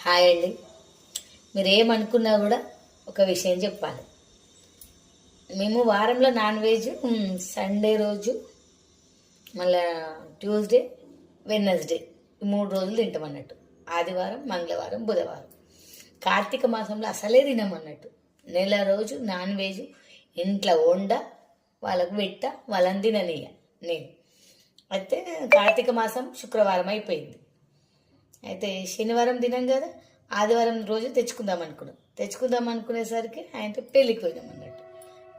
Hi అండి. మీరు ఏమనుకున్నా కూడా ఒక విషయం చెప్పాలి. మేము వారంలో నాన్ వెజ్ సండే రోజు, మళ్ళా ట్యూస్డే, వెడ్నెస్డే ఈ 3 రోజులు తింటామన్నట్టు. ఆదివారం, మంగళవారం, బుధవారం. కార్తీక మాసంలో అసలే తినమన్నట్టు. నెల రోజు నాన్ వెజ్ ఇంట్లో వండ, వాళ్ళకు పెట్ట, వాళ్ళని తిననీయ నేను. అయితే కార్తీక మాసం శుక్రవారం అయిపోయింది. అయితే శనివారం తినాం కదా, ఆదివారం రోజు తెచ్చుకుందాం అనుకునేసరికి ఆయనతో పెళ్ళికి పోయినాం అన్నట్టు.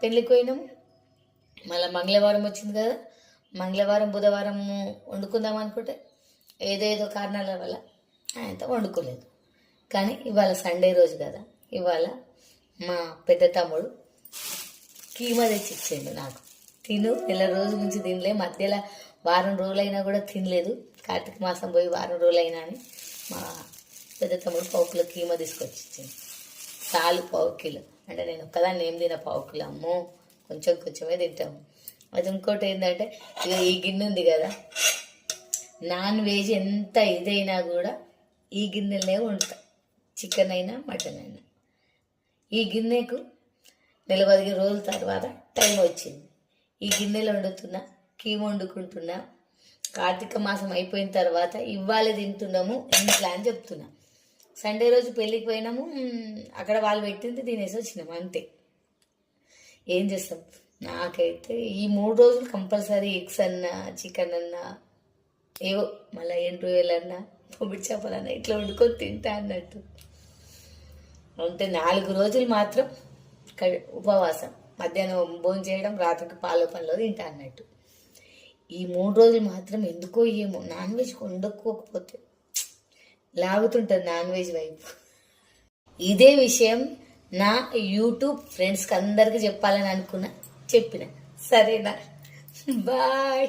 పెళ్ళికి పోయినాము. మళ్ళీ మంగళవారం వచ్చింది కదా, మంగళవారం బుధవారం వండుకుందాం అనుకుంటే ఏదేదో కారణాల వల్ల ఆయనతో వండుకోలేదు. కానీ ఇవాళ సండే రోజు కదా, ఇవాళ మా పెద్ద తమ్ముడు కీమా తెచ్చి ఇచ్చిండు నాకు. తిను, నెల రోజుల నుంచి తినలే, మధ్యలో వారం రోజులైనా కూడా తినలేదు. కార్తీక మాసం పోయి వారం రోజులైనా అని మా పెద్ద తమ్ముడు 1 కిలో కీమా తీసుకొచ్చి ఇచ్చింది. చాలు 1 కిలో అంటే నేను ఒక్కదాన్ని ఏం తిన 1 కిలో, అమ్మో కొంచెమే తింటాము. అది ఇంకోటి ఏంటంటే, ఇక ఈ గిన్నె ఉంది కదా, నాన్ వెజ్ ఎంత ఇదైనా కూడా ఈ గిన్నెలనే వండుతా. చికెన్ అయినా మటన్ అయినా ఈ గిన్నెకు 15 రోజుల తర్వాత టైం వచ్చింది. ఈ గిన్నెలో వండుతున్నా, కీమ వండుకుంటున్నా. కార్తీక మాసం అయిపోయిన తర్వాత ఇవాళ తింటున్నాము ఇంట్లో అని చెప్తున్నా. సండే రోజు పెళ్ళికి పోయినాము, అక్కడ వాళ్ళు పెట్టింది తినేసి వచ్చినాము అంతే. ఏం చేస్తాం. నాకైతే ఈ 3 రోజులు కంపల్సరీ ఎగ్స్ అన్నా, చికెన్ అన్నా, ఏవో మళ్ళీ ఎండ్రోయలన్నా, బొమ్మిడి చేపలన్నా ఇట్లా వండుకొని తింటా అన్నట్టు. అంటే 4 రోజులు మాత్రం ఉపవాసం, మధ్యాహ్నం భోజనం చేయడం, రాత్రికి పాలు పనిలో తింటా అన్నట్టు. ఈ 3 రోజులు మాత్రం ఎందుకో ఏమో నాన్ వెజ్ వండుకోకపోతే లాగుతుంటుంది నాన్ వెజ్ వైపు. ఇదే విషయం నా యూట్యూబ్ ఫ్రెండ్స్కి అందరికీ చెప్పాలని అనుకున్నా, చెప్పిన. సరేనా? బాయ్.